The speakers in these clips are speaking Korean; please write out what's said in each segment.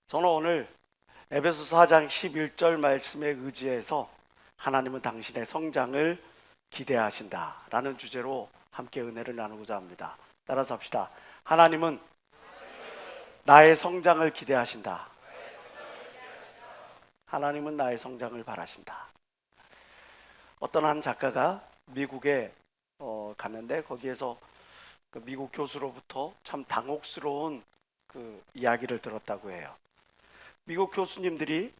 저는 오늘 에베소서 4장 11절 말씀에 의지해서 하나님은 당신의 성장을 기대하신다 라는 주제로 함께 은혜를 나누고자 합니다. 따라서 합시다. 하나님은 나의 성장을 기대하신다. 하나님은 나의 성장을 바라신다. 어떤 한 작가가 미국에 갔는데 거기에서 그 미국 교수로부터 참 당혹스러운 그 이야기를 들었다고 해요. 미국 교수님들이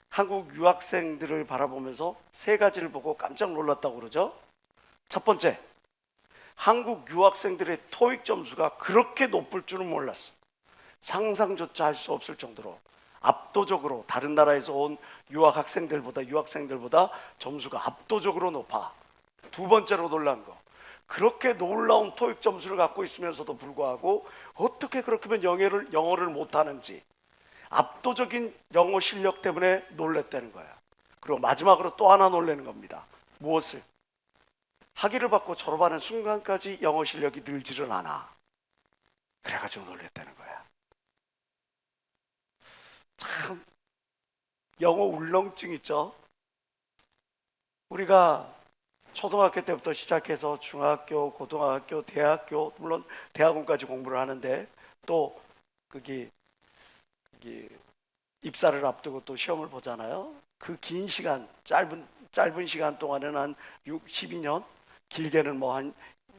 한국 유학생들을 바라보면서 세 가지를 보고 깜짝 놀랐다고 그러죠. 첫 번째, 한국 유학생들의 토익 점수가 그렇게 높을 줄은 몰랐어. 상상조차 할 수 없을 정도로 압도적으로 다른 나라에서 온 유학생들보다 점수가 압도적으로 높아. 두 번째로 놀란 거, 그렇게 놀라운 토익 점수를 갖고 있으면서도 불구하고 어떻게 그렇게 영어를 못하는지 압도적인 영어 실력 때문에 놀랬다는 거야. 그리고 마지막으로 또 하나 놀라는 겁니다. 무엇을? 학위를 받고 졸업하는 순간까지 영어 실력이 늘지를 않아. 그래가지고 놀랬다는 거야. 참 영어 울렁증 있죠. 우리가 초등학교 때부터 시작해서 중학교, 고등학교, 대학교, 물론 대학원까지 공부를 하는데 또 거기 입사를 앞두고 또 시험을 보잖아요. 그 긴 시간, 짧은 시간 동안에는 한 12년, 길게는 뭐 한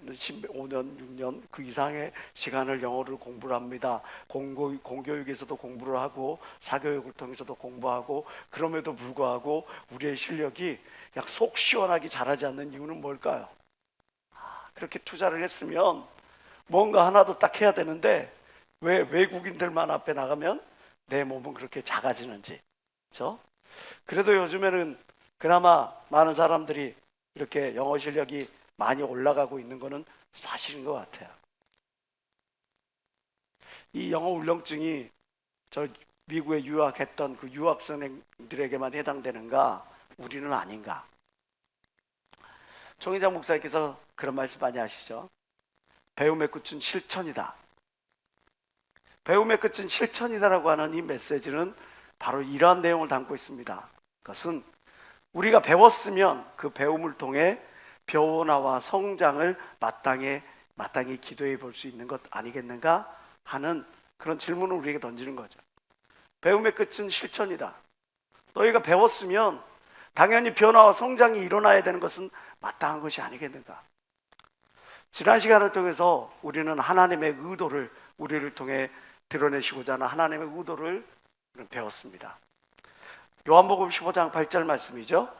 15년, 6년 그 이상의 시간을 영어를 공부를 합니다. 공교육에서도 공부를 하고 사교육을 통해서도 공부하고, 그럼에도 불구하고 우리의 실력이 약 속 시원하게 자라지 않는 이유는 뭘까요? 그렇게 투자를 했으면 뭔가 하나도 딱 해야 되는데 왜 외국인들만 앞에 나가면 내 몸은 그렇게 작아지는지. 그렇죠? 그래도 요즘에는 그나마 많은 사람들이 이렇게 영어 실력이 많이 올라가고 있는 것은 사실인 것 같아요. 이 영어 울렁증이 저 미국에 유학했던 그 유학생들에게만 해당되는가? 우리는 아닌가? 총회장 목사님께서 그런 말씀 많이 하시죠. 배움의 끝은 실천이다. 배움의 끝은 실천이다라고 하는 이 메시지는 바로 이러한 내용을 담고 있습니다. 그것은 우리가 배웠으면 그 배움을 통해 변화와 성장을 마땅히 기도해 볼 수 있는 것 아니겠는가 하는 그런 질문을 우리에게 던지는 거죠. 배움의 끝은 실천이다. 너희가 배웠으면 당연히 변화와 성장이 일어나야 되는 것은 마땅한 것이 아니겠는가. 지난 시간을 통해서 우리는 하나님의 의도를 우리를 통해 드러내시고자 하는 하나님의 의도를 배웠습니다. 요한복음 15장 8절 말씀이죠.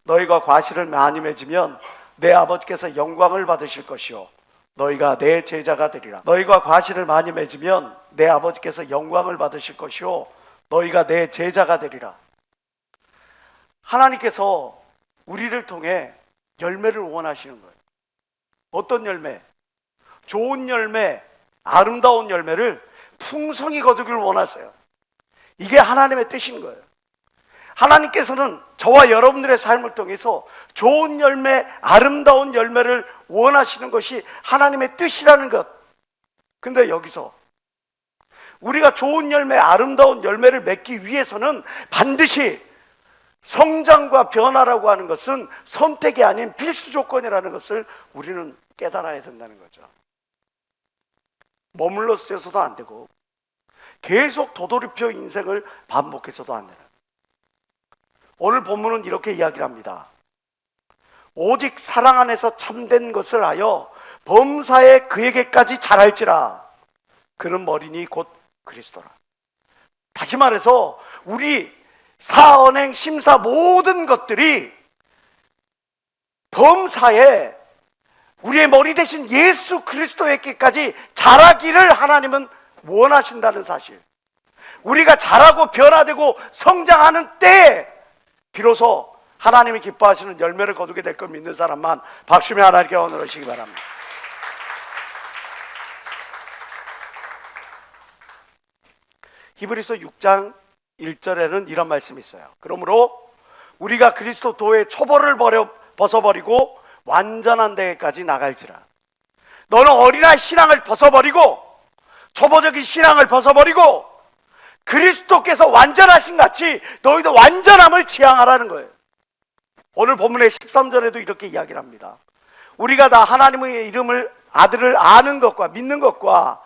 너희가 과실을 많이 맺으면 내 아버지께서 영광을 받으실 것이요 너희가 내 제자가 되리라. 너희가 과실을 많이 맺으면 내 아버지께서 영광을 받으실 것이요 너희가 내 제자가 되리라. 하나님께서 우리를 통해 열매를 원하시는 거예요. 어떤 열매? 좋은 열매, 아름다운 열매를 풍성히 거두길 원하세요. 이게 하나님의 뜻인 거예요. 하나님께서는 저와 여러분들의 삶을 통해서 좋은 열매, 아름다운 열매를 원하시는 것이 하나님의 뜻이라는 것. 근데 여기서 우리가 좋은 열매, 아름다운 열매를 맺기 위해서는 반드시 성장과 변화라고 하는 것은 선택이 아닌 필수 조건이라는 것을 우리는 깨달아야 된다는 거죠. 머물러 있어서도 안 되고 계속 도돌이표 인생을 반복해서도 안 되는. 오늘 본문은 이렇게 이야기를 합니다. 오직 사랑 안에서 참된 것을 하여 범사에 그에게까지 자랄지라. 그는 머리니 곧 그리스도라. 다시 말해서 우리 사언행 심사 모든 것들이 범사에 우리의 머리 대신 예수 그리스도에게까지 자라기를 하나님은 원하신다는 사실. 우리가 자라고 변화되고 성장하는 때에 비로소 하나님이 기뻐하시는 열매를 거두게 될 걸 믿는 사람만 박수며 하나님께 원하시기 바랍니다. 히브리서 6장 1절에는 이런 말씀이 있어요. 그러므로 우리가 그리스도 도의 초벌을 벗어버리고 완전한 데까지 나갈지라. 너는 어린아이 신앙을 벗어버리고 초보적인 신앙을 벗어버리고 그리스도께서 완전하신 같이 너희도 완전함을 지향하라는 거예요. 오늘 본문의 13절에도 이렇게 이야기를 합니다. 우리가 다 하나님의 이름을 아들을 아는 것과 믿는 것과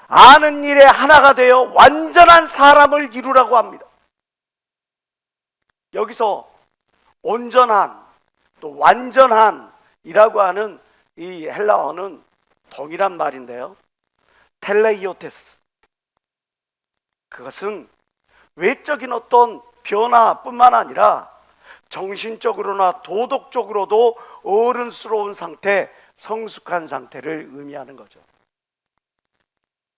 아는 일에 하나가 되어 완전한 사람을 이루라고 합니다. 여기서 온전한 또 완전한이라고 하는 이 헬라어는 동일한 말인데요, 텔레이오테스, 그것은 외적인 어떤 변화뿐만 아니라 정신적으로나 도덕적으로도 어른스러운 상태, 성숙한 상태를 의미하는 거죠.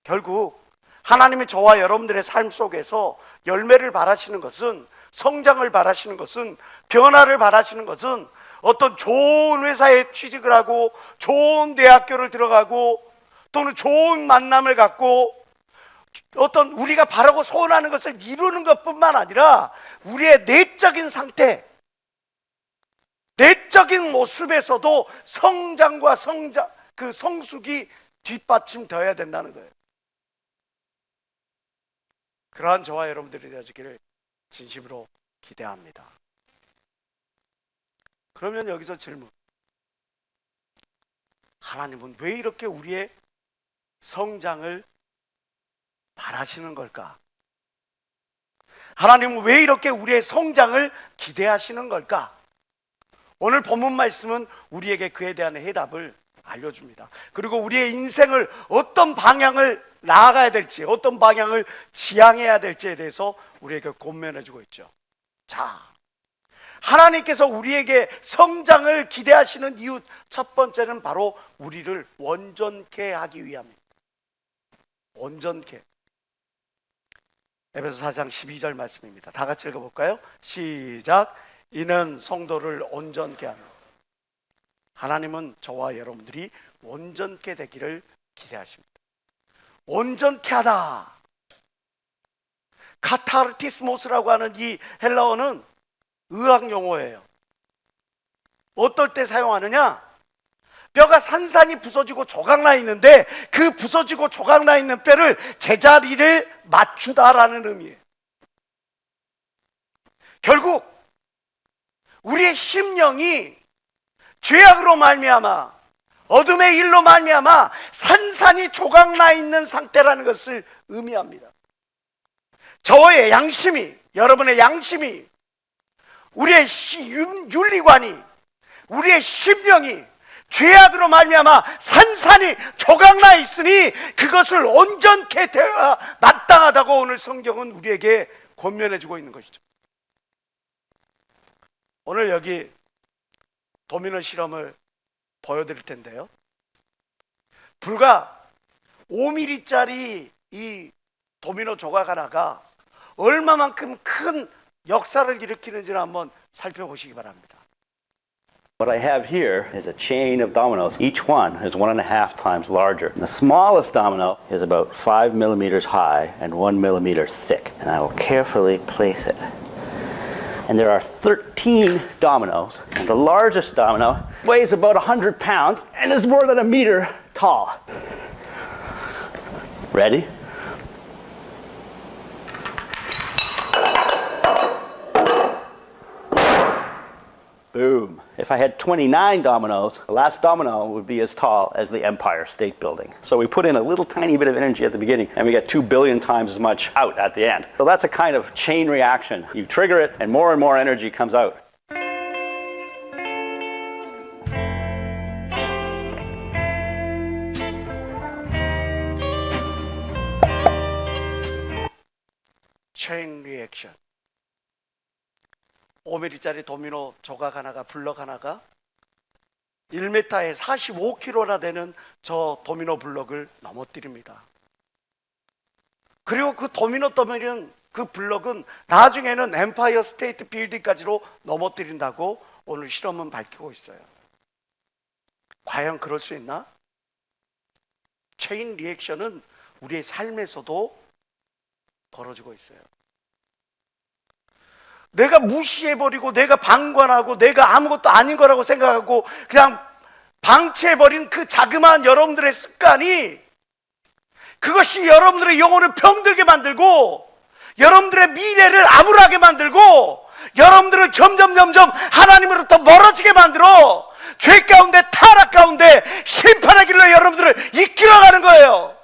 결국 하나님이 저와 여러분들의 삶 속에서 열매를 바라시는 것은, 성장을 바라시는 것은, 변화를 바라시는 것은 어떤 좋은 회사에 취직을 하고 좋은 대학교를 들어가고 또는 좋은 만남을 갖고 어떤 우리가 바라고 소원하는 것을 이루는 것뿐만 아니라 우리의 내적인 상태, 내적인 모습에서도 성장과 그 성숙이 뒷받침되어야 된다는 거예요. 그러한 저와 여러분들이 되어지기를 진심으로 기대합니다. 그러면 여기서 질문, 하나님은 왜 이렇게 우리의 성장을 바라시는 걸까? 하나님은 왜 이렇게 우리의 성장을 기대하시는 걸까? 오늘 본문 말씀은 우리에게 그에 대한 해답을 알려줍니다. 그리고 우리의 인생을 어떤 방향을 나아가야 될지, 어떤 방향을 지향해야 될지에 대해서 우리에게 권면해주고 있죠. 자, 하나님께서 우리에게 성장을 기대하시는 이유 첫 번째는 바로 우리를 온전케 하기 위함입니다. 온전케. 에베소 4장 12절 말씀입니다. 다 같이 읽어볼까요? 시작. 이는 성도를 온전케 하며. 하나님은 저와 여러분들이 온전케 되기를 기대하십니다. 온전케 하다. 카타르티스모스라고 하는 이 헬라어는 의학 용어예요. 어떨 때 사용하느냐? 뼈가 산산이 부서지고 조각나 있는데 그 부서지고 조각나 있는 뼈를 제자리를 맞추다라는 의미예요. 결국 우리의 심령이 죄악으로 말미암아, 어둠의 일로 말미암아 산산이 조각나 있는 상태라는 것을 의미합니다. 저의 양심이, 여러분의 양심이, 우리의 윤리관이, 우리의 심령이 죄악으로 말미암아 산산이 조각나 있으니 그것을 온전케 되어야 마땅하다고 오늘 성경은 우리에게 권면해주고 있는 것이죠. 오늘 여기 도미노 실험을 보여드릴 텐데요, 불과 5mm짜리 이 도미노 조각 하나가 얼마만큼 큰 역사를 일으키는지를 한번 살펴보시기 바랍니다. What I have here is a chain of dominoes. Each one is 1.5 times larger. The smallest domino is about 5 millimeters high and 1 millimeter thick. And I will carefully place it. And there are 13 dominoes. And the largest domino weighs about 100 pounds and is more than a meter tall. Ready? Boom. If I had 29 dominoes, the last domino would be as tall as the Empire State Building. So we put in a little tiny bit of energy at the beginning and we get 2 billion times as much out at the end. So that's a kind of chain reaction. You trigger it and more energy comes out. 체인 리액션. 5mm짜리 도미노 조각 하나가, 블럭 하나가 1m에 45kg나 되는 저 도미노 블럭을 넘어뜨립니다. 그리고 그 도미노 더미는, 그 블럭은 나중에는 엠파이어 스테이트 빌딩까지로 넘어뜨린다고 오늘 실험은 밝히고 있어요. 과연 그럴 수 있나? 체인 리액션은 우리의 삶에서도 벌어지고 있어요. 내가 무시해버리고 내가 방관하고 내가 아무것도 아닌 거라고 생각하고 그냥 방치해버린 그 자그마한 여러분들의 습관이, 그것이 여러분들의 영혼을 병들게 만들고 여러분들의 미래를 암울하게 만들고 여러분들을 점점 하나님으로부터 멀어지게 만들어 죄 가운데 타락 가운데 심판의 길로 여러분들을 이끌어가는 거예요.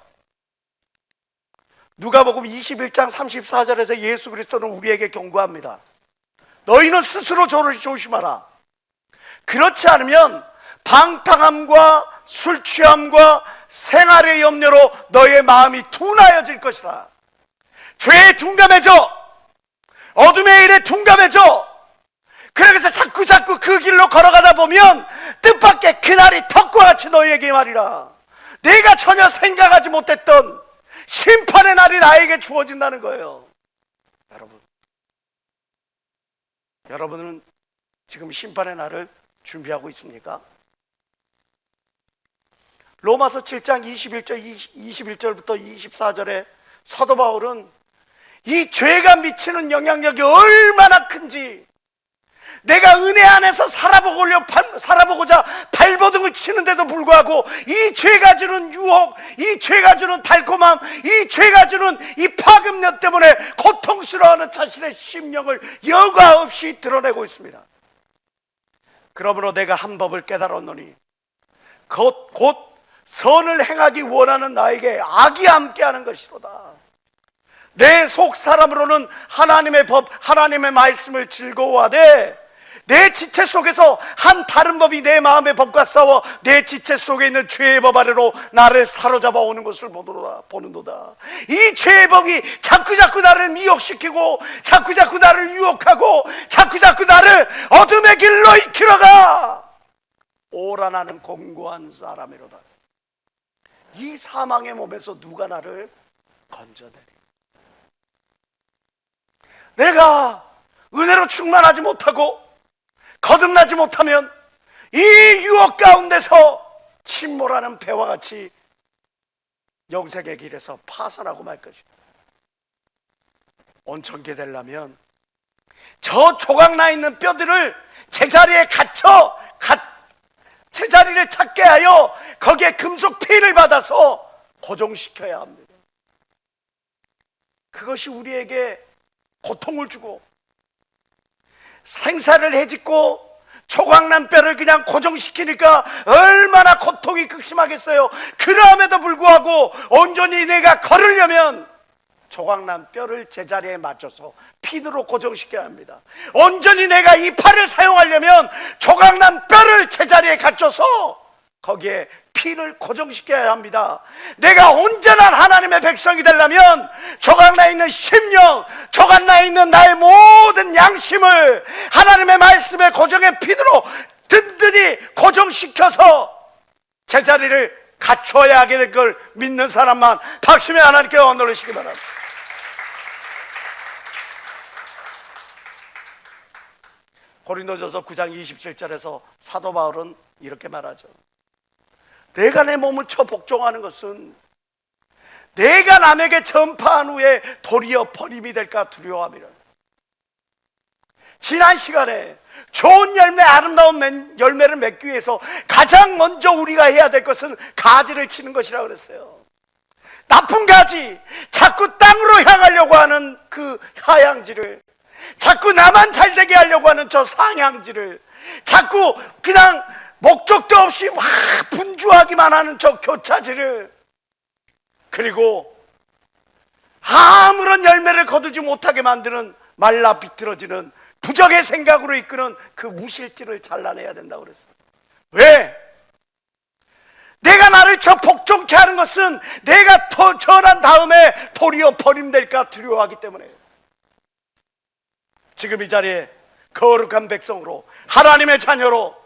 누가복음 21장 34절에서 예수 그리스도는 우리에게 경고합니다. 너희는 스스로 조심하라. 그렇지 않으면 방탕함과 술 취함과 생활의 염려로 너의 마음이 둔하여질 것이다. 죄에 둔감해져. 어둠의 일에 둔감해져. 그래서 자꾸 그 길로 걸어가다 보면 뜻밖의 그날이 턱과 같이 너희에게 말이라. 내가 전혀 생각하지 못했던 심판의 날이 나에게 주어진다는 거예요. 여러분은 지금 심판의 날을 준비하고 있습니까? 로마서 7장 21절부터 24절에 사도 바울은 이 죄가 미치는 영향력이 얼마나 큰지, 내가 은혜 안에서 살아보고자 발버둥을 치는데도 불구하고 이 죄가 주는 유혹, 이 죄가 주는 달콤함, 이 죄가 주는 이 파급력 때문에 고통스러워하는 자신의 심령을 여과 없이 드러내고 있습니다. 그러므로 내가 한 법을 깨달았노니 곧 선을 행하기 원하는 나에게 악이 함께하는 것이로다. 내 속 사람으로는 하나님의 법, 하나님의 말씀을 즐거워하되 내 지체 속에서 한 다른 법이 내 마음의 법과 싸워 내 지체 속에 있는 죄의 법 아래로 나를 사로잡아 오는 것을 보는도다. 이 죄의 법이 자꾸 나를 미혹시키고 자꾸 나를 유혹하고 자꾸 나를 어둠의 길로 이끌어가. 오라 나는 공고한 사람이로다. 이 사망의 몸에서 누가 나를 건져내리. 내가 은혜로 충만하지 못하고 거듭나지 못하면 이 유혹 가운데서 침몰하는 배와 같이 영생의 길에서 파산하고 말 것이다. 온전케 되려면 저 조각나 있는 뼈들을 제자리에 제자리를 찾게 하여 거기에 금속 피를 받아서 고정시켜야 합니다. 그것이 우리에게 고통을 주고 생사를 해짓고 조각난 뼈를 그냥 고정시키니까 얼마나 고통이 극심하겠어요. 그럼에도 불구하고 온전히 내가 걸으려면 조각난 뼈를 제자리에 맞춰서 핀으로 고정시켜야 합니다. 온전히 내가 이 팔을 사용하려면 조각난 뼈를 제자리에 갖춰서 거기에 핀을 고정시켜야 합니다. 내가 온전한 하나님의 백성이 되려면 조각나 있는 심령, 조각나 있는 나의 모든 양심을 하나님의 말씀의 고정의 핀으로 든든히 고정시켜서 제자리를 갖춰야 하게 될 걸 믿는 사람만 박심의 하나님께 원노리시기 바랍니다. 고린도전서 9장 27절에서 사도 바울은 이렇게 말하죠. 내가 내 몸을 쳐 복종하는 것은 내가 남에게 전파한 후에 도리어 버림이 될까 두려워함이라. 지난 시간에 좋은 열매, 아름다운 열매를 맺기 위해서 가장 먼저 우리가 해야 될 것은 가지를 치는 것이라고 그랬어요. 나쁜 가지, 자꾸 땅으로 향하려고 하는 그 하향지를, 자꾸 나만 잘되게 하려고 하는 저 상향지를, 자꾸 그냥 목적도 없이 막 분주하기만 하는 저 교차지를, 그리고 아무런 열매를 거두지 못하게 만드는 말라 비틀어지는 부정의 생각으로 이끄는 그 무실지를 잘라내야 된다고 그랬어요. 왜? 내가 나를 저 복종케 하는 것은 내가 더 전한 다음에 도리어 버림될까 두려워하기 때문에. 지금 이 자리에 거룩한 백성으로, 하나님의 자녀로,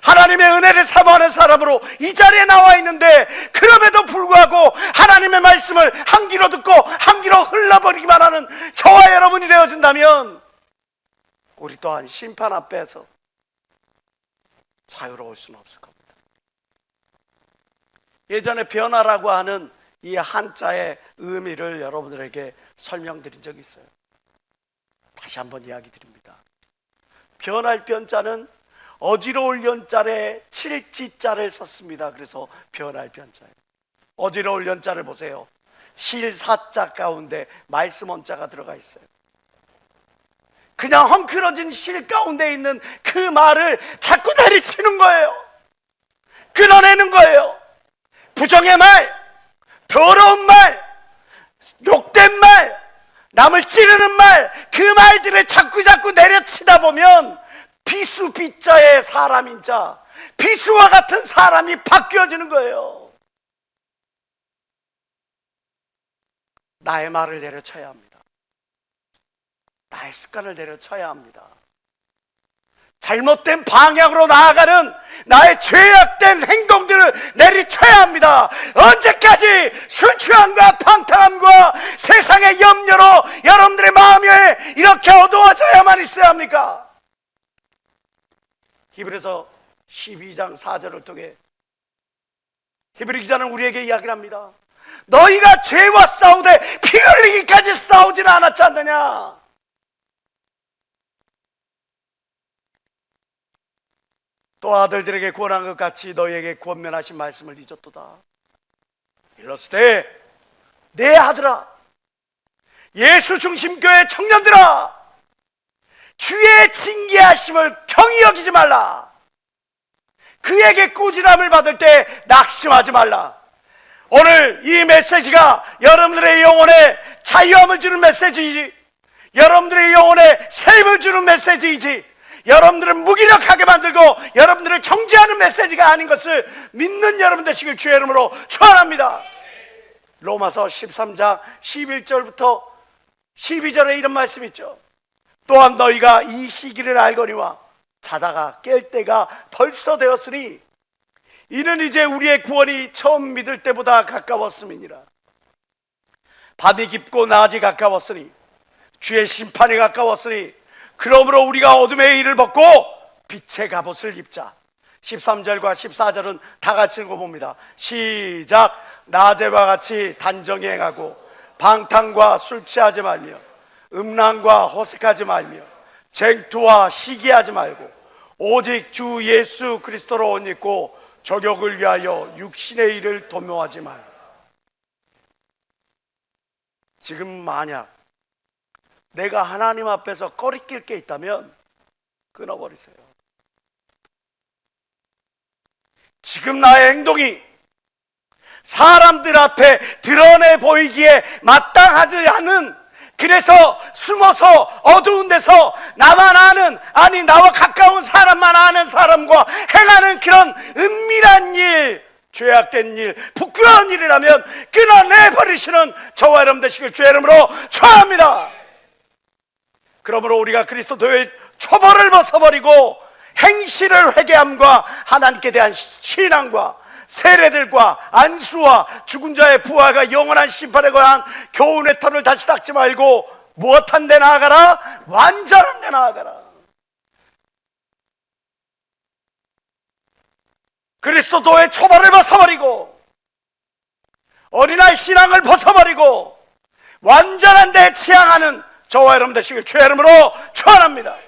하나님의 은혜를 사모하는 사람으로 이 자리에 나와 있는데, 그럼에도 불구하고 하나님의 말씀을 한 귀로 듣고 한 귀로 흘러버리기만 하는 저와 여러분이 되어진다면 우리 또한 심판 앞에서 자유로울 수는 없을 겁니다. 예전에 변화라고 하는 이 한자의 의미를 여러분들에게 설명드린 적이 있어요. 다시 한번 이야기 드립니다. 변할 변자는 어지러울 연자에 칠지자를 썼습니다. 그래서 변할 변자예요. 어지러울 연자를 보세요. 실사자 가운데 말씀 원자가 들어가 있어요. 그냥 헝클어진 실 가운데 있는 그 말을 자꾸 내리치는 거예요. 끊어내는 거예요. 부정의 말, 더러운 말, 욕된 말, 남을 찌르는 말, 그 말들을 자꾸 내려치다 보면 비수비자의 사람인 자, 비수와 같은 사람이 바뀌어지는 거예요. 나의 말을 내려쳐야 합니다. 나의 습관을 내려쳐야 합니다. 잘못된 방향으로 나아가는 나의 죄악된 행동들을 내리쳐야 합니다. 언제까지 술 취함과 방탕함과 세상의 염려로 여러분들의 마음이 이렇게 어두워져야만 있어야 합니까? 히브리서 12장 4절을 통해 히브리 기자는 우리에게 이야기를 합니다. 너희가 죄와 싸우되 피 흘리기까지 싸우지는 않았지 않느냐? 또 아들들에게 구원한 것 같이 너희에게 권면하신 말씀을 잊었도다. 이렇으되 내 아들아, 예수 중심교회 청년들아, 주의 징계하심을 경히 여기지 말라. 그에게 꾸지람을 받을 때 낙심하지 말라. 오늘 이 메시지가 여러분들의 영혼에 자유함을 주는 메시지이지, 여러분들의 영혼에 셈을 주는 메시지이지, 여러분들을 무기력하게 만들고 여러분들을 정죄하는 메시지가 아닌 것을 믿는 여러분 되시길 주의 이름으로 축원합니다. 로마서 13장 11절부터 12절에 이런 말씀이 있죠. 또한 너희가 이 시기를 알거니와 자다가 깰 때가 벌써 되었으니 이는 이제 우리의 구원이 처음 믿을 때보다 가까웠음이니라. 밤이 깊고 낮이 가까웠으니 주의 심판이 가까웠으니 그러므로 우리가 어둠의 일을 벗고 빛의 갑옷을 입자. 13절과 14절은 다 같이 읽어봅니다. 시작. 낮에와 같이 단정히 행하고 방탕과 술 취하지 말며 음란과 호색하지 말며 쟁투와 시기하지 말고 오직 주 예수 그리스도로 옷 입고 저격을 위하여 육신의 일을 도모하지 말고. 지금 만약 내가 하나님 앞에서 꺼리낄 게 있다면 끊어버리세요. 지금 나의 행동이 사람들 앞에 드러내 보이기에 마땅하지 않은, 그래서 숨어서 어두운 데서 나만 아는, 아니 나와 가까운 사람만 아는 사람과 행하는 그런 은밀한 일, 죄악된 일, 부끄러운 일이라면 끊어내버리시는 저와 여러분 되시길 주의 이름으로 축원합니다. 그러므로 우리가 그리스도의 초벌을 벗어버리고 행실을 회개함과 하나님께 대한 신앙과 세례들과 안수와 죽은 자의 부활과 영원한 심판에 관한 교훈의 털을 다시 닦지 말고 무엇한 데 나아가라? 완전한 데 나아가라. 그리스도의 초벌을 벗어버리고 어린아이 신앙을 벗어버리고 완전한 데 치향하는 저와 여러분 되시길 주의 이름으로 축원합니다.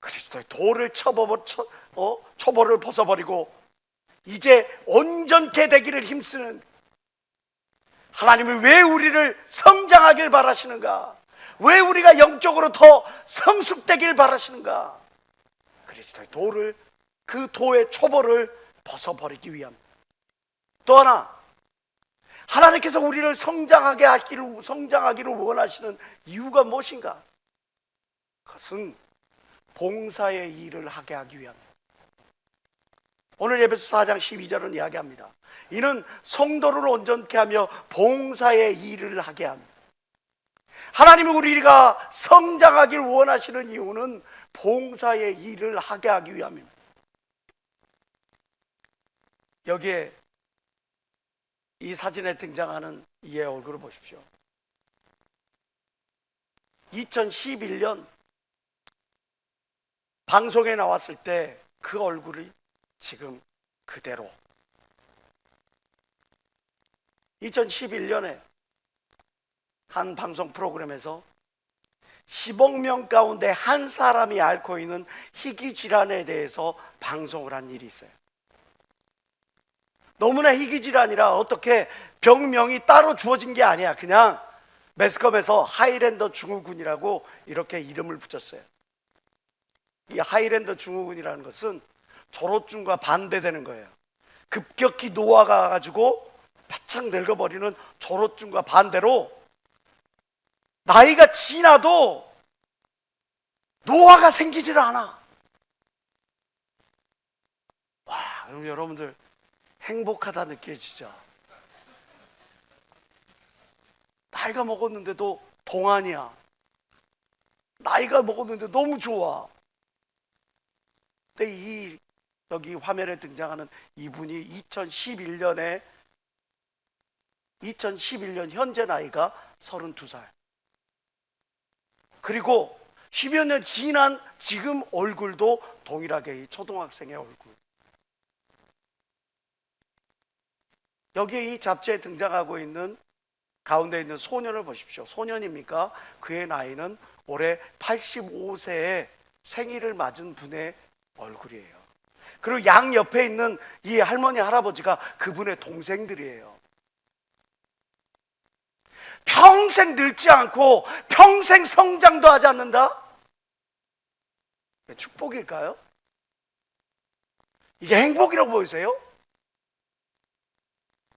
그리스도의 도를 초벌을 벗어버리고 이제 온전케 되기를 힘쓰는, 하나님이 왜 우리를 성장하길 바라시는가? 왜 우리가 영적으로 더 성숙되길 바라시는가? 그리스도의 도를, 그 도의 초벌을 벗어버리기 위함. 또 하나, 하나님께서 우리를 성장하기를 원하시는 이유가 무엇인가? 그것은 봉사의 일을 하게 하기 위함입니다. 오늘 에베소 4장 12절은 이야기합니다. 이는 성도를 온전케 하며 봉사의 일을 하게 합니다. 하나님은 우리가 성장하길 원하시는 이유는 봉사의 일을 하게 하기 위함입니다. 여기에 이 사진에 등장하는 이의 얼굴을 보십시오. 2011년 방송에 나왔을 때 그 얼굴이 지금 그대로. 2011년에 한 방송 프로그램에서 10억 명 가운데 한 사람이 앓고 있는 희귀 질환에 대해서 방송을 한 일이 있어요. 너무나 희귀질환이라 어떻게 병명이 따로 주어진 게 아니야. 그냥 매스컴에서 하이랜더 증후군이라고 이렇게 이름을 붙였어요. 이 하이랜더 증후군이라는 것은 졸업증과 반대되는 거예요. 급격히 노화가 가지고 바짝 늙어버리는 졸업증과 반대로 나이가 지나도 노화가 생기질 않아. 와, 그럼 여러분들 행복하다 느껴지죠? 나이가 먹었는데도 동안이야. 나이가 먹었는데 너무 좋아. 근데 여기 화면에 등장하는 이분이 2011년 현재 나이가 32살. 그리고 10여 년 지난 지금 얼굴도 동일하게 이 초등학생의 얼굴. 여기에 이 잡지에 등장하고 있는 가운데 있는 소년을 보십시오. 소년입니까? 그의 나이는 올해 85세의 생일을 맞은 분의 얼굴이에요. 그리고 양 옆에 있는 이 할머니 할아버지가 그분의 동생들이에요. 평생 늙지 않고 평생 성장도 하지 않는다? 축복일까요? 이게 행복이라고 보이세요?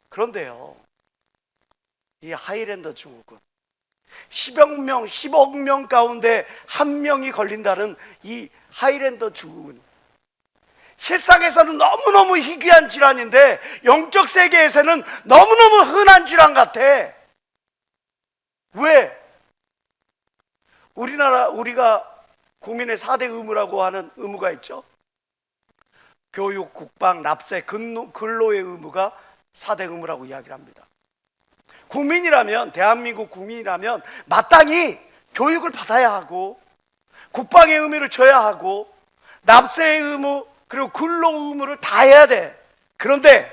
그런데요, 이 하이랜더 증후군 10억 명 가운데 한 명이 걸린다는 이 하이랜더 증후군, 실상에서는 너무너무 희귀한 질환인데 영적 세계에서는 너무너무 흔한 질환 같아. 왜? 우리가 국민의 4대 의무라고 하는 의무가 있죠. 교육, 국방, 납세, 근로의 의무가 4대 의무라고 이야기를 합니다. 국민이라면, 대한민국 국민이라면 마땅히 교육을 받아야 하고, 국방의 의무를 져야 하고, 납세의 의무, 그리고 근로 의무를 다 해야 돼. 그런데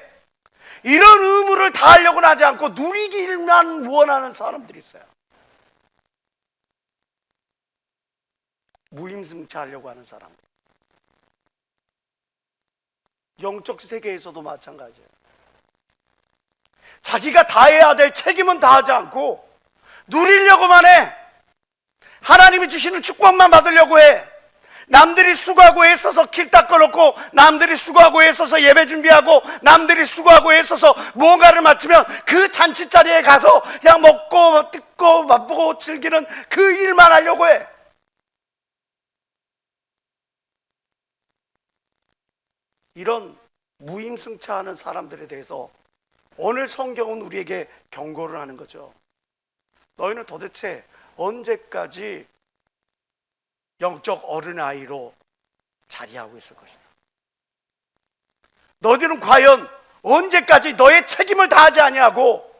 이런 의무를 다 하려고는 하지 않고 누리기만 원하는 사람들이 있어요. 무임승차하려고 하는 사람들. 영적 세계에서도 마찬가지예요. 자기가 다 해야 될 책임은 다 하지 않고 누리려고만 해. 하나님이 주시는 축복만 받으려고 해. 남들이 수고하고 애써서 길 닦아놓고, 남들이 수고하고 애써서 예배 준비하고, 남들이 수고하고 애써서 무언가를 마치면 그 잔치 자리에 가서 그냥 먹고 듣고 맛보고 즐기는 그 일만 하려고 해. 이런 무임승차하는 사람들에 대해서 오늘 성경은 우리에게 경고를 하는 거죠. 너희는 도대체 언제까지 영적 어린아이로 자리하고 있을 것이다. 너희들은 과연 언제까지 너의 책임을 다하지 아니하고,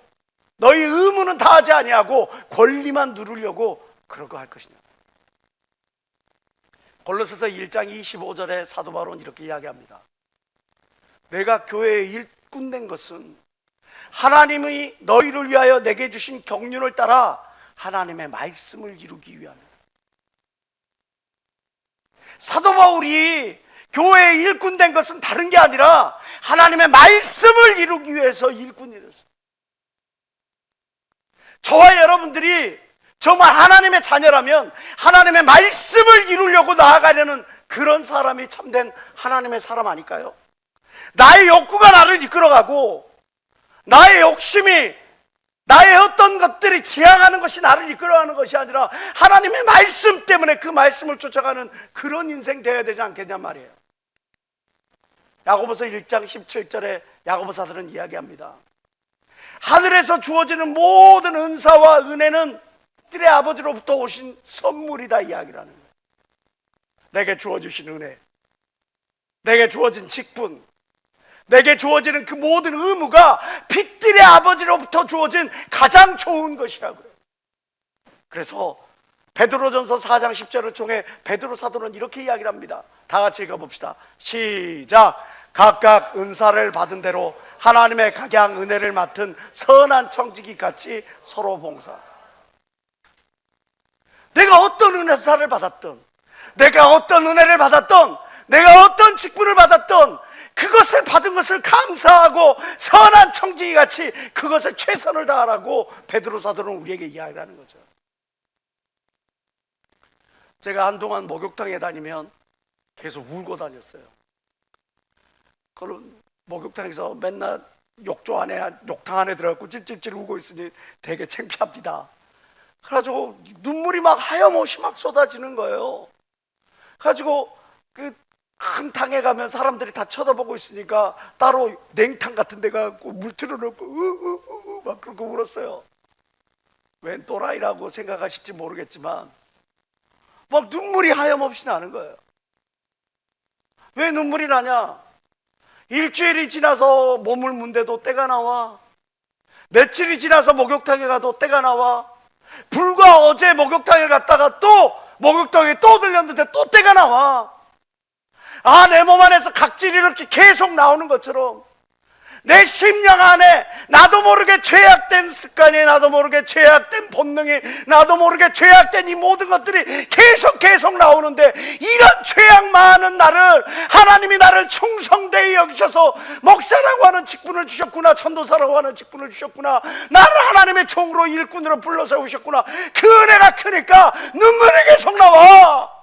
너희 의무는 다하지 아니하고 권리만 누리려고 그러고 할 것이냐. 골로새서 1장 25절에 사도 바울은 이렇게 이야기합니다. 내가 교회의 일꾼된 것은 하나님이 너희를 위하여 내게 주신 경륜을 따라 하나님의 말씀을 이루기 위함이다. 사도 바울이 교회의 일꾼된 것은 다른 게 아니라 하나님의 말씀을 이루기 위해서 일꾼이 됐어요. 저와 여러분들이 정말 하나님의 자녀라면 하나님의 말씀을 이루려고 나아가려는 그런 사람이 참된 하나님의 사람 아닐까요? 나의 욕구가 나를 이끌어가고, 나의 욕심이, 나의 어떤 것들이 지향하는 것이 나를 이끌어가는 것이 아니라 하나님의 말씀 때문에 그 말씀을 쫓아가는 그런 인생 되어야 되지 않겠냔 말이에요. 야고보서 1장 17절에 야고보 사도는 이야기합니다. 하늘에서 주어지는 모든 은사와 은혜는 들의 아버지로부터 오신 선물이다 이야기를 하는 거예요. 내게 주어주신 은혜, 내게 주어진 직분, 내게 주어지는 그 모든 의무가 빛들의 아버지로부터 주어진 가장 좋은 것이라고요. 그래서 베드로전서 4장 10절을 통해 베드로 사도는 이렇게 이야기를 합니다. 다 같이 읽어봅시다. 시작. 각각 은사를 받은 대로 하나님의 각양 은혜를 맡은 선한 청지기 같이 서로 봉사. 내가 어떤 은사를 받았던, 내가 어떤 은혜를 받았던, 내가 어떤 직분을 받았던 그것을 받은 것을 감사하고 선한 청지기 같이 그것에 최선을 다하라고 베드로 사도는 우리에게 이야기하는 거죠. 제가 한동안 목욕탕에 다니면 계속 울고 다녔어요. 그런 목욕탕에서 맨날 욕탕 안에 들어가고 찔찔찔 울고 있으니 되게 창피합니다. 그래가지고 눈물이 막 하염없이 막 쏟아지는 거예요. 그래가지고 그 큰 탕에 가면 사람들이 다 쳐다보고 있으니까 따로 냉탕 같은 데 가고 물 틀어놓고 막 그렇게 울었어요. 웬 또라이라고 생각하실지 모르겠지만 막 눈물이 하염없이 나는 거예요. 왜 눈물이 나냐? 일주일이 지나서 몸을 문대도 때가 나와. 며칠이 지나서 목욕탕에 가도 때가 나와. 불과 어제 목욕탕에 갔다가 또 목욕탕에 또 들렸는데 또 때가 나와. 아, 내 몸 안에서 각질이 이렇게 계속 나오는 것처럼 내 심령 안에 나도 모르게 죄악된 습관이, 나도 모르게 죄악된 본능이, 나도 모르게 죄악된 이 모든 것들이 계속 나오는데, 이런 죄악 많은 나를 하나님이 나를 충성되이 여기셔서 목사라고 하는 직분을 주셨구나, 전도사라고 하는 직분을 주셨구나, 나를 하나님의 종으로 일꾼으로 불러 세우셨구나. 그 은혜가 크니까 눈물이 계속 나와.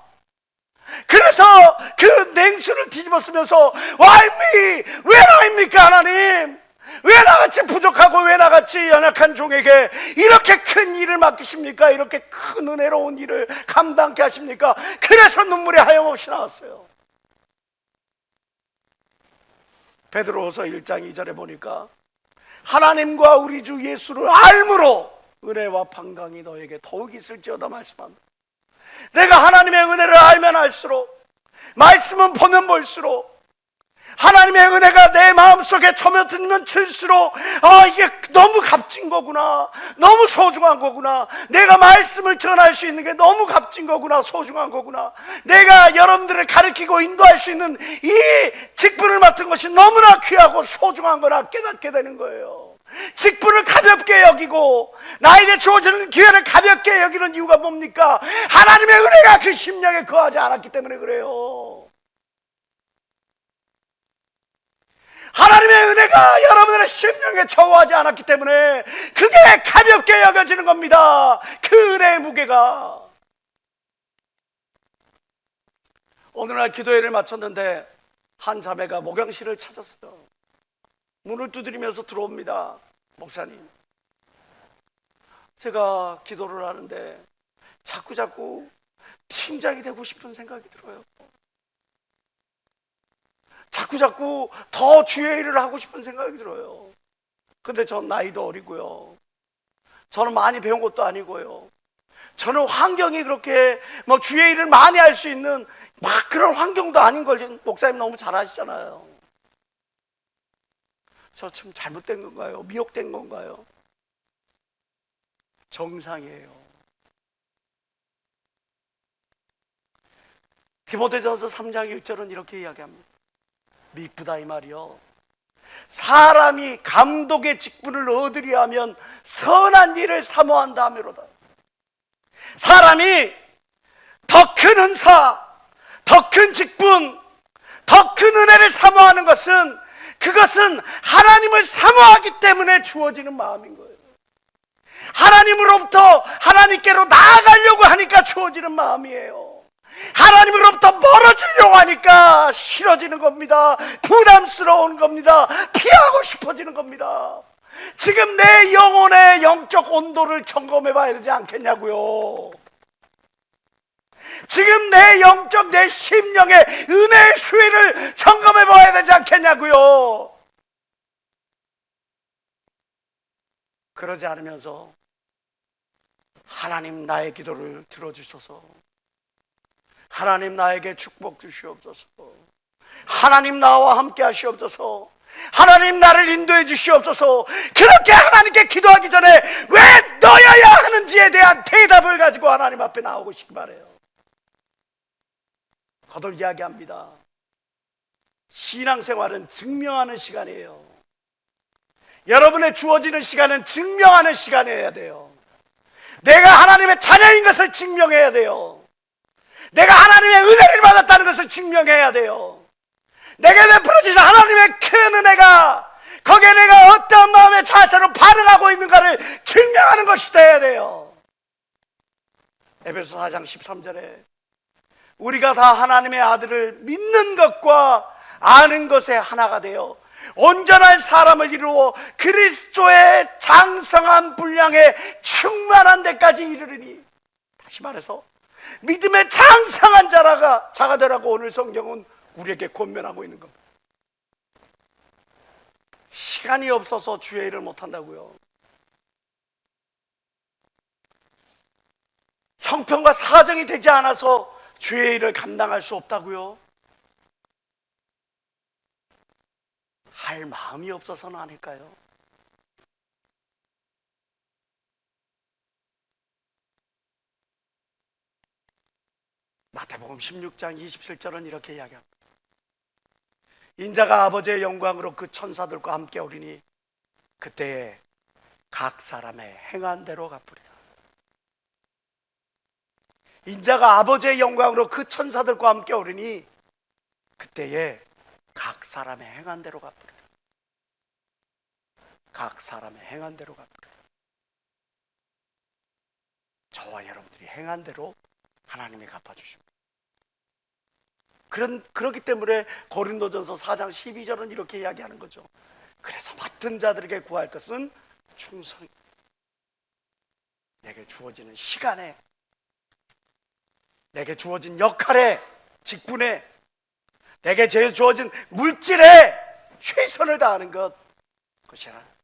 그래서 그 냉수를 뒤집어 쓰면서 Why me? 왜 나입니까 하나님? 왜 나같이 부족하고 왜 나같이 연약한 종에게 이렇게 큰 일을 맡기십니까? 이렇게 큰 은혜로운 일을 감당케 하십니까? 그래서 눈물이 하염없이 나왔어요. 베드로후서 1장 2절에 보니까 하나님과 우리 주 예수를 알므로 은혜와 평강이 너에게 더욱 있을지어다 말씀합니다. 내가 하나님의 은혜를 알면 알수록, 말씀은 보면 볼수록, 하나님의 은혜가 내 마음속에 첨어들면 칠수록, 아, 이게 너무 값진 거구나, 너무 소중한 거구나, 내가 말씀을 전할 수 있는 게 너무 값진 거구나, 소중한 거구나, 내가 여러분들을 가르치고 인도할 수 있는 이 직분을 맡은 것이 너무나 귀하고 소중한 거나 깨닫게 되는 거예요. 직분을 가볍게 여기고 나에게 주어지는 기회를 가볍게 여기는 이유가 뭡니까? 하나님의 은혜가 그 심령에 거하지 않았기 때문에 그래요. 하나님의 은혜가 여러분들의 심령에 저하지 않았기 때문에 그게 가볍게 여겨지는 겁니다. 그 은혜의 무게가. 오늘날 기도회를 마쳤는데 한 자매가 목양실을 찾았어요. 문을 두드리면서 들어옵니다. 목사님, 제가 기도를 하는데 자꾸 팀장이 되고 싶은 생각이 들어요. 자꾸 더 주의 일을 하고 싶은 생각이 들어요. 근데 전 나이도 어리고요, 저는 많이 배운 것도 아니고요, 저는 환경이 그렇게 뭐 주의 일을 많이 할 수 있는 막 그런 환경도 아닌 걸 목사님 너무 잘 아시잖아요. 저 참 잘못된 건가요? 미혹된 건가요? 정상이에요. 디모데전서 3장 1절은 이렇게 이야기합니다. 미쁘다 이 말이요, 사람이 감독의 직분을 얻으려 하면 선한 일을 사모한다 하미로다. 사람이 더 큰 은사, 더 큰 직분, 더 큰 은혜를 사모하는 것은, 그것은 하나님을 사모하기 때문에 주어지는 마음인 거예요. 하나님으로부터 하나님께로 나아가려고 하니까 주어지는 마음이에요. 하나님으로부터 멀어지려고 하니까 싫어지는 겁니다. 부담스러운 겁니다. 피하고 싶어지는 겁니다. 지금 내 영혼의 영적 온도를 점검해 봐야 되지 않겠냐고요. 지금 내 영적, 내 심령의 은혜의 수위를 점검해 봐야 되지 않겠냐고요. 그러지 않으면서 하나님 나의 기도를 들어주셔서, 하나님 나에게 축복 주시옵소서, 하나님 나와 함께 하시옵소서, 하나님 나를 인도해 주시옵소서, 그렇게 하나님께 기도하기 전에 왜 너여야 하는지에 대한 대답을 가지고 하나님 앞에 나오고 싶기 바라요. 거듭 이야기합니다. 신앙생활은 증명하는 시간이에요. 여러분의 주어지는 시간은 증명하는 시간이어야 돼요. 내가 하나님의 자녀인 것을 증명해야 돼요. 내가 하나님의 은혜를 받았다는 것을 증명해야 돼요. 내게 베풀어주신 하나님의 큰 은혜가 거기에 내가 어떤 마음의 자세로 반응하고 있는가를 증명하는 것이 되어야 돼요. 에베소 4장 13절에 우리가 다 하나님의 아들을 믿는 것과 아는 것에 하나가 되어 온전한 사람을 이루어 그리스도의 장성한 분량에 충만한 데까지 이르리니, 다시 말해서 믿음의 장성한 자가 되라고 오늘 성경은 우리에게 권면하고 있는 겁니다. 시간이 없어서 주의 일을 못한다고요. 형편과 사정이 되지 않아서 주의 일을 감당할 수 없다고요. 할 마음이 없어서는 아닐까요? 마태복음 16장 27절은 이렇게 이야기합니다. 인자가 아버지의 영광으로 그 천사들과 함께 오리니 그때에 각 사람의 행한 대로 갚으리라. 인자가 아버지의 영광으로 그 천사들과 함께 오리니 그때에 각 사람의 행한 대로 갚으리라. 각 사람의 행한 대로 갚으리라. 저와 여러분들이 행한 대로 하나님이 갚아주십니다. 그렇기 때문에 고린도전서 4장 12절은 이렇게 이야기하는 거죠. 그래서 맡은 자들에게 구할 것은 충성이, 내게 주어지는 시간에, 내게 주어진 역할에, 직분에, 내게 주어진 물질에 최선을 다하는 것,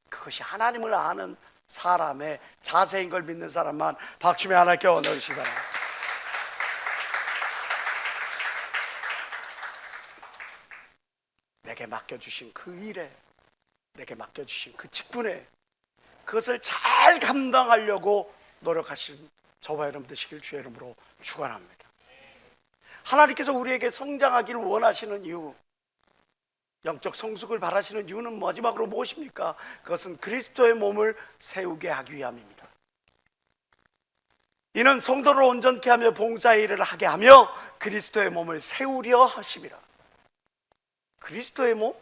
그것이 하나님을 아는 사람의 자세인 걸 믿는 사람만 박수며 하나님께 원하시기 바랍니다. 내게 맡겨주신 그 일에, 내게 맡겨주신 그 직분에 그것을 잘 감당하려고 노력하시는 저와 여러분 되시길 주의 이름으로 축원합니다. 하나님께서 우리에게 성장하기를 원하시는 이유, 영적 성숙을 바라시는 이유는 마지막으로 무엇입니까? 그것은 그리스도의 몸을 세우게 하기 위함입니다. 이는 성도를 온전케 하며 봉사의 일을 하게 하며 그리스도의 몸을 세우려 하심이라. 그리스도의 몸?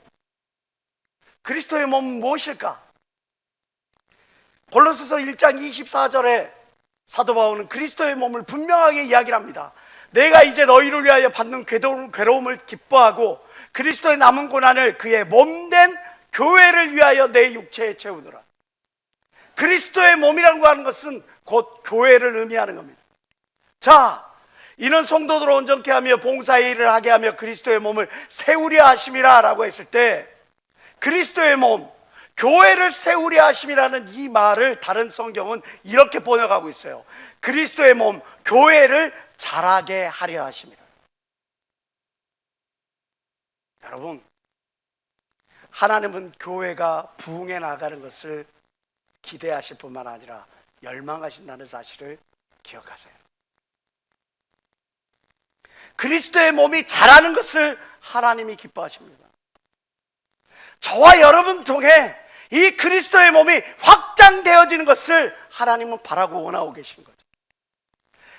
그리스도의 몸은 무엇일까? 골로새서 1장 24절에 사도 바울은 그리스도의 몸을 분명하게 이야기를 합니다. 내가 이제 너희를 위하여 받는 괴로움을 기뻐하고 그리스도의 남은 고난을 그의 몸된 교회를 위하여 내 육체에 채우노라. 그리스도의 몸이라고 하는 것은 곧 교회를 의미하는 겁니다. 자, 이는 성도들을 온전케 하며 봉사의 일을 하게 하며 그리스도의 몸을 세우려 하심이라 라고 했을 때, 그리스도의 몸, 교회를 세우려 하심이라는 이 말을 다른 성경은 이렇게 번역하고 있어요. 그리스도의 몸, 교회를 자라게 하려 하심이라. 여러분, 하나님은 교회가 부흥해 나가는 것을 기대하실 뿐만 아니라 열망하신다는 사실을 기억하세요. 그리스도의 몸이 자라는 것을 하나님이 기뻐하십니다. 저와 여러분 통해 이 그리스도의 몸이 확장되어지는 것을 하나님은 바라고 원하고 계신 거죠.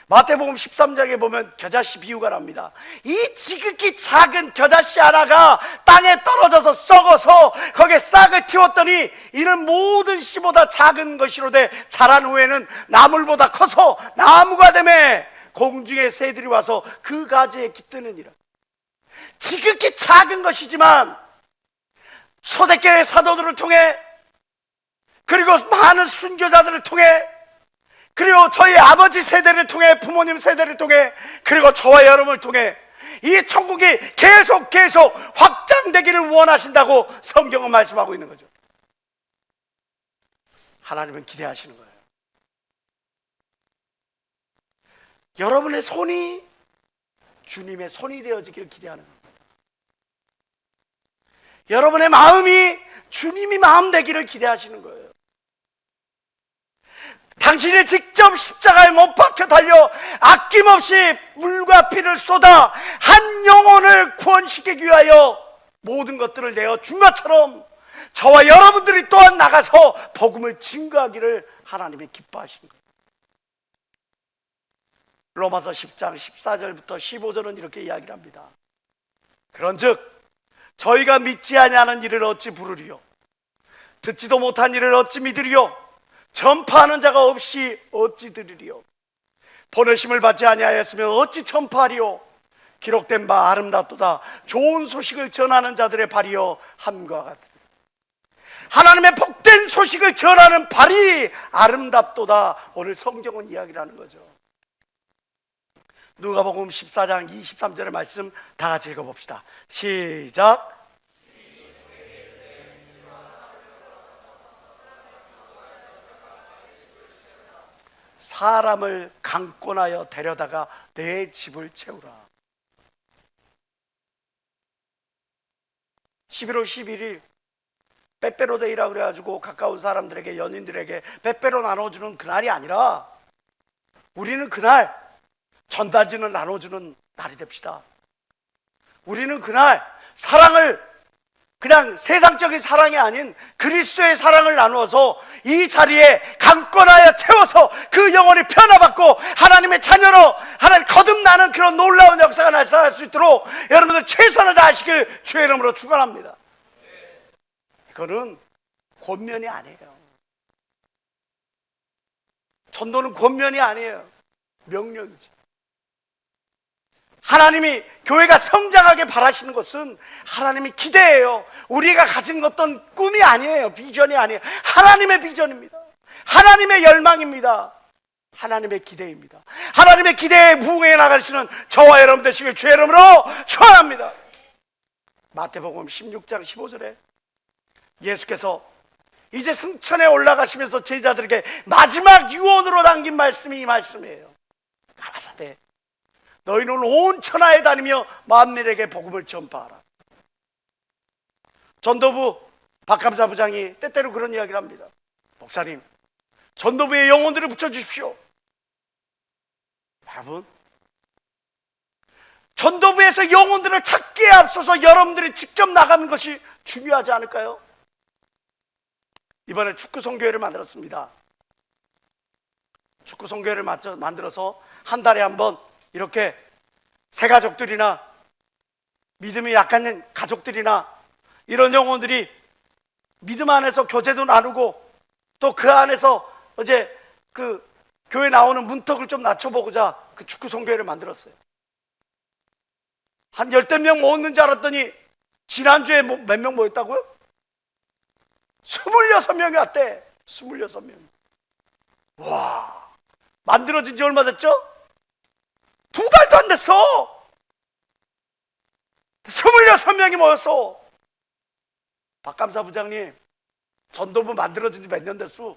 마태복음 13장에 보면 겨자씨 비유가 납니다. 이 지극히 작은 겨자씨 하나가 땅에 떨어져서 썩어서 거기에 싹을 틔웠더니 이는 모든 씨보다 작은 것이로되 자란 후에는 나물보다 커서 나무가 되매 공중의 새들이 와서 그 가지에 깃드느니라. 지극히 작은 것이지만 초대교회 사도들을 통해, 그리고 많은 순교자들을 통해, 그리고 저희 아버지 세대를 통해, 부모님 세대를 통해, 그리고 저와 여러분을 통해 이 천국이 계속 확장되기를 원하신다고 성경은 말씀하고 있는 거죠. 하나님은 기대하시는 거예요. 여러분의 손이 주님의 손이 되어지길 기대하는 겁니다. 여러분의 마음이 주님이 마음 되기를 기대하시는 거예요. 당신이 직접 십자가에 못 박혀 달려 아낌없이 물과 피를 쏟아 한 영혼을 구원시키기 위하여 모든 것들을 내어 준 것처럼 저와 여러분들이 또한 나가서 복음을 증거하기를 하나님이 기뻐하시는 거예요. 로마서 10장 14절부터 15절은 이렇게 이야기를 합니다. 그런즉 저희가 믿지 아니하는 일을 어찌 부르리요? 듣지도 못한 일을 어찌 믿으리요? 전파하는 자가 없이 어찌 들으리요? 보내심을 받지 아니하였으면 어찌 전파하리요? 기록된 바 아름답도다. 좋은 소식을 전하는 자들의 발이여 함과 같으리. 하나님의 복된 소식을 전하는 발이 아름답도다. 오늘 성경은 이야기를 하는 거죠. 누가복음 14장 23절의 말씀 다 같이 읽어봅시다. 시작. 사람을 강권하여 데려다가 내 집을 채우라. 11월 11일 빼빼로데이라고 그래가지고 가까운 사람들에게, 연인들에게 빼빼로 나눠주는 그날이 아니라 우리는 그날 전단지를 나눠주는 날이 됩시다. 우리는 그날 사랑을, 그냥 세상적인 사랑이 아닌 그리스도의 사랑을 나누어서 이 자리에 강권하여 채워서 그 영혼이 변화받고 하나님의 자녀로 하나님 거듭나는 그런 놀라운 역사가 나타날 수 있도록 여러분들 최선을 다하시길 주의 이름으로 축원합니다. 이거는 권면이 아니에요. 전도는 권면이 아니에요. 명령이지. 하나님이 교회가 성장하게 바라시는 것은 하나님이 기대해요. 우리가 가진 어떤 꿈이 아니에요. 비전이 아니에요. 하나님의 비전입니다. 하나님의 열망입니다. 하나님의 기대입니다. 하나님의 기대에 부응해 나가시는 저와 여러분 되시길 주의 이름으로 축원합니다. 마태복음 16장 15절에 예수께서 이제 승천에 올라가시면서 제자들에게 마지막 유언으로 남긴 말씀이 이 말씀이에요. 가라사대 너희는 온 천하에 다니며 만민에게 복음을 전파하라. 전도부 박감사 부장이 때때로 그런 이야기를 합니다. 목사님, 전도부에 영혼들을 붙여주십시오. 여러분, 전도부에서 영혼들을 찾기에 앞서서 여러분들이 직접 나가는 것이 중요하지 않을까요? 이번에 축구 선교회를 만들었습니다. 축구 선교회를 만들어서 한 달에 한 번 이렇게 새 가족들이나 믿음이 약한 가족들이나 이런 영혼들이 믿음 안에서 교제도 나누고 또 그 안에서 어제 그 교회 나오는 문턱을 좀 낮춰보고자 그 축구 선교회를 만들었어요. 한 10명 모였는 줄 알았더니 지난주에 몇 명 모였다고요? 26명이 왔대. 26명. 와, 만들어진 지 얼마 됐죠? 2달도 안 됐어. 26명이 모였어. 박감사 부장님, 전도부 만들어진 지 몇 년 됐어?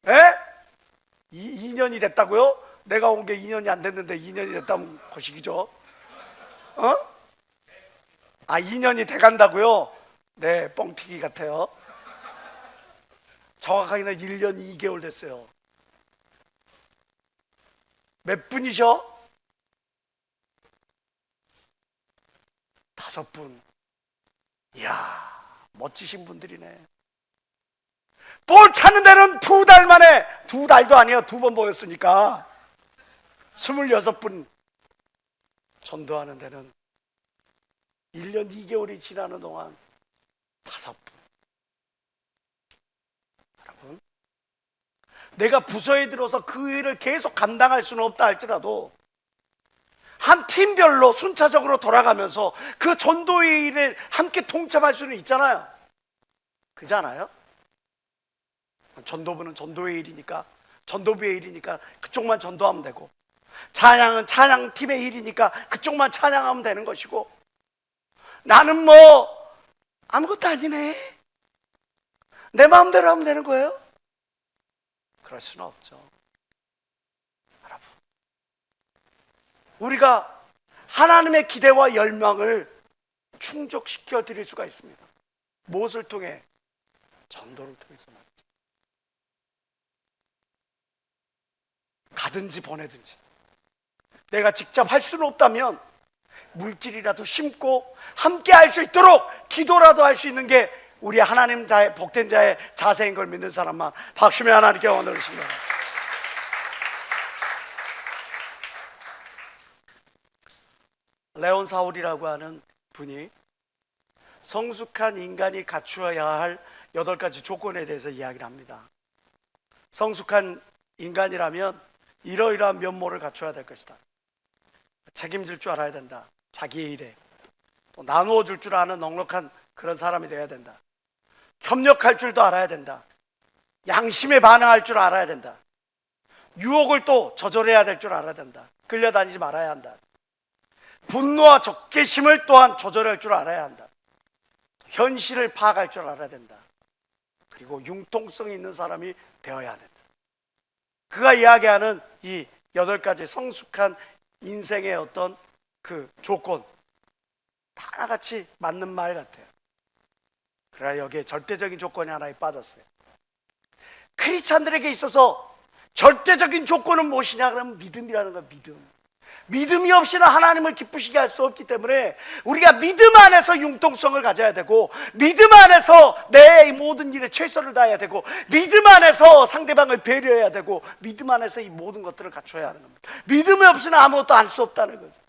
에? 2년이 됐다고요? 내가 온 게 2년이 안 됐는데 2년이 됐다면 거시기죠? 어? 아, 2년이 돼간다고요? 네, 뻥튀기 같아요. 정확하게는 1년 2개월 됐어요. 몇 분이셔? 5분. 이야, 멋지신 분들이네. 볼 찾는 데는 2달 만에, 2달도 아니에요. 2번 모였으니까 26분. 전도하는 데는 1년 2개월이 지나는 동안 5분. 여러분, 내가 부서에 들어서 그 일을 계속 감당할 수는 없다 할지라도 한 팀별로 순차적으로 돌아가면서 그 전도의 일에 함께 동참할 수는 있잖아요. 그잖아요? 전도부는 전도의 일이니까, 전도부의 일이니까 그쪽만 전도하면 되고, 찬양은 찬양팀의 일이니까 그쪽만 찬양하면 되는 것이고, 나는 뭐 아무것도 아니네, 내 마음대로 하면 되는 거예요? 그럴 수는 없죠. 여러분, 우리가 하나님의 기대와 열망을 충족시켜 드릴 수가 있습니다. 무엇을 통해? 전도를 통해서 말이죠. 가든지 보내든지. 내가 직접 할 수는 없다면 물질이라도 심고 함께 할 수 있도록 기도라도 할 수 있는 게 우리 하나님 자의 복된 자의 자세인 걸 믿는 사람만 박수며 하나님께 원을 주십니다. 레온 사울이라고 하는 분이 성숙한 인간이 갖추어야 할 8가지 조건에 대해서 이야기를 합니다. 성숙한 인간이라면 이러이러한 면모를 갖춰야 될 것이다. 책임질 줄 알아야 된다. 자기의 일에 또 나누어 줄 줄 아는 넉넉한 그런 사람이 되어야 된다. 협력할 줄도 알아야 된다. 양심에 반응할 줄 알아야 된다. 유혹을 또 조절해야 될 줄 알아야 된다. 끌려다니지 말아야 한다. 분노와 적개심을 또한 조절할 줄 알아야 한다. 현실을 파악할 줄 알아야 된다. 그리고 융통성이 있는 사람이 되어야 된다. 그가 이야기하는 이 8가지 성숙한 인생의 어떤 그 조건, 다 하나같이 맞는 말 같아요. 그러나 여기에 절대적인 조건이 하나에 빠졌어요. 크리스찬들에게 있어서 절대적인 조건은 무엇이냐 그러면 믿음이라는 거예요. 믿음이 없이는 하나님을 기쁘시게 할 수 없기 때문에 우리가 믿음 안에서 융통성을 가져야 되고, 믿음 안에서 내 모든 일에 최선을 다해야 되고, 믿음 안에서 상대방을 배려해야 되고, 믿음 안에서 이 모든 것들을 갖춰야 하는 겁니다. 믿음이 없이는 아무것도 할 수 없다는 거죠.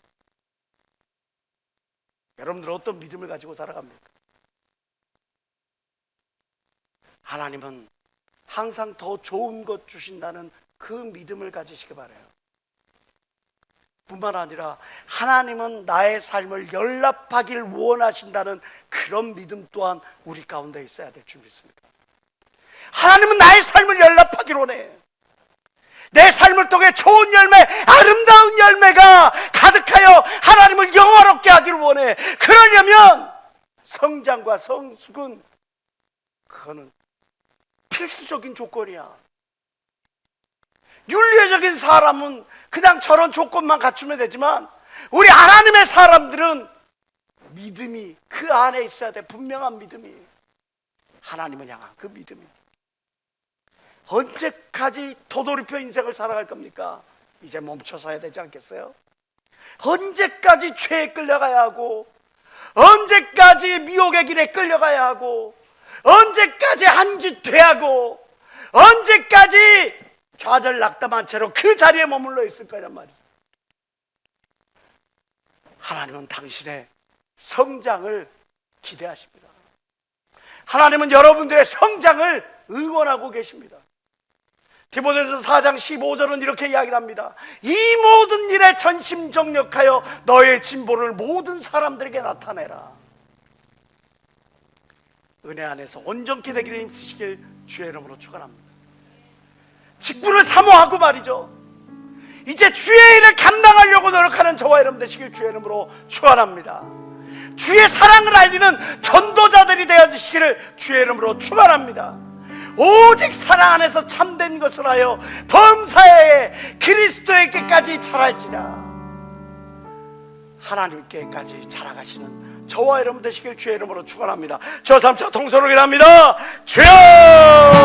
여러분들은 어떤 믿음을 가지고 살아갑니까? 하나님은 항상 더 좋은 것 주신다는 그 믿음을 가지시기 바라요. 뿐만 아니라 하나님은 나의 삶을 연락하길 원하신다는 그런 믿음 또한 우리 가운데 있어야 될 줄 믿습니다. 하나님은 나의 삶을 연락하길 원해. 내 삶을 통해 좋은 열매, 아름다운 열매가 가득하여 하나님을 영화롭게 하길 원해. 그러려면 성장과 성숙은 그거는 필수적인 조건이야. 윤리적인 사람은 그냥 저런 조건만 갖추면 되지만, 우리 하나님의 사람들은 믿음이 그 안에 있어야 돼. 분명한 믿음이, 하나님을 향한 그 믿음이. 언제까지 도돌이표 인생을 살아갈 겁니까? 이제 멈춰서야 되지 않겠어요? 언제까지 죄에 끌려가야 하고, 언제까지 미혹의 길에 끌려가야 하고, 언제까지 한 짓 되하고, 언제까지 좌절낙담한 채로 그 자리에 머물러 있을 거란 말이죠. 하나님은 당신의 성장을 기대하십니다. 하나님은 여러분들의 성장을 응원하고 계십니다. 디모데전서 4장 15절은 이렇게 이야기를 합니다. 이 모든 일에 전심전력하여 너의 진보를 모든 사람들에게 나타내라. 은혜 안에서 온전케 되기를 힘쓰시길 주의 이름으로 축원합니다. 직분을 사모하고 말이죠, 이제 주의 일을 감당하려고 노력하는 저와 여러분 되시길 주의 이름으로 축원합니다. 주의 사랑을 알리는 전도자들이 되어주시기를 주의 이름으로 축원합니다. 오직 사랑 안에서 참된 것을 하여 범사에 그리스도에게까지 자랄지라. 하나님께까지 자라가시는 저와 여러분 되시길 주의 이름으로 축원합니다. 저 3차 통솔을 기도합니다. 주여